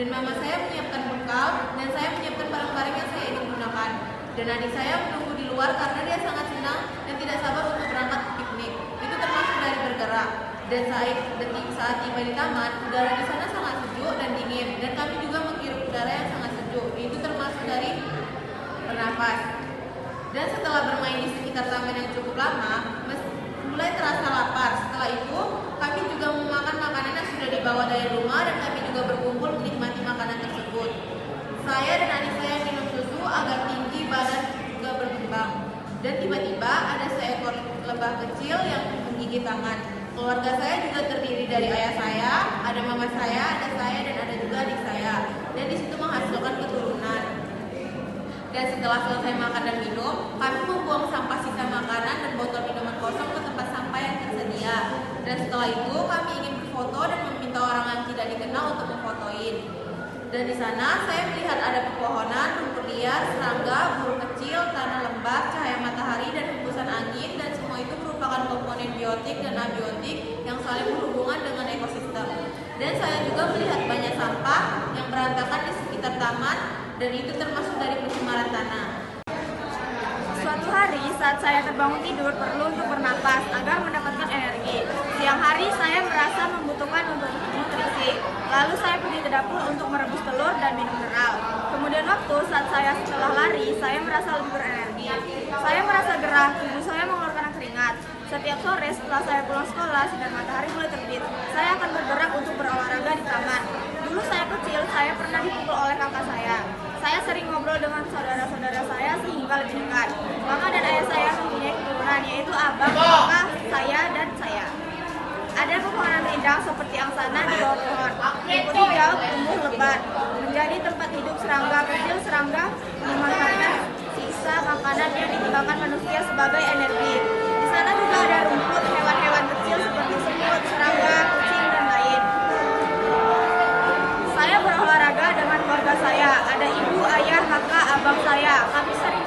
Dan mama saya menyiapkan bekal dan saya menyiapkan barang-barang yang saya ingin gunakan. Dan adik saya menunggu di luar karena dia sangat senang dan tidak sabar untuk berangkat piknik. Itu termasuk dari bergerak. Dan saat tiba di taman, udara di sana sangat sejuk dan dingin. Dan kami juga menghirup udara yang sangat sejuk. Itu termasuk dari bernafas. Dan setelah bermain di sekitar taman yang cukup lama, mulai terasa lapar. Setelah itu, kami juga memakan makanan yang sudah dibawa dari rumah dan kami juga berkumpul menikmati makanan tersebut. Saya dan adik saya minum susu agar tinggi badan juga berkembang. Dan tiba-tiba ada seekor lebah kecil yang menggigit tangan. Keluarga saya juga terdiri dari ayah saya, ada mama saya, ada saya, dan ada juga adik saya. Dan di situ menghasilkan keturunan. Dan setelah selesai makan dan minum, kami membuang sampah sisa makanan dan botol minuman kosong ke tempat sampah yang tersedia. Dan setelah itu kami ingin berfoto dan meminta orang yang tidak dikenal untuk memfotoin. Dan di sana saya melihat ada pepohonan, rumput liar, serangga, burung kecil, tanah lembab, cahaya matahari, dan hembusan angin. Dan semua itu merupakan komponen biotik dan abiotik yang saling berhubungan dengan ekosistem. Dan saya juga melihat banyak sampah yang berantakan di sekitar taman, dan itu termasuk dari pencemaran tanah. Suatu hari saat saya terbangun tidur perlu untuk bernapas agar mendapatkan energi. Siang hari saya merasa membutuhkan untuk nutrisi. Lalu saya pergi ke dapur untuk merebus telur dan minum mineral. Kemudian waktu saat saya setelah lari, saya merasa lebih berenergi. Saya merasa gerah, tubuh saya mengeluarkan keringat. Setiap sore setelah saya pulang sekolah, sinar matahari mulai terbit. Saya akan bergerak untuk berolahraga di taman. Dulu saya kecil, saya pernah dipukul oleh kakak saya. Saya sering ngobrol dengan saudara-saudara saya sehingga lebih dekat. Mama dan ayah saya mempunyai keturunan, yaitu abang, kakak, saya, dan saya. Ada pepohonan rindang seperti angsana di bawah pohon. Rumput hijau tumbuh lebat, menjadi tempat hidup serangga kecil. Serangga memanfaatkan sisa makanan yang dikembangkan manusia sebagai energi. Di sana juga ada rumput hewan-hewan kecil seperti semut, serangga, kucing, dan lain. Saya berolahraga dengan keluarga saya. Ada ibu, ayah, kakak, abang saya. Kami seiring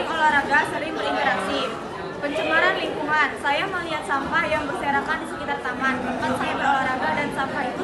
olahraga sering berinteraksi. Pencemaran lingkungan. Saya melihat sampah yang berserakan di sekitar taman tempat saya berolahraga dan sampah itu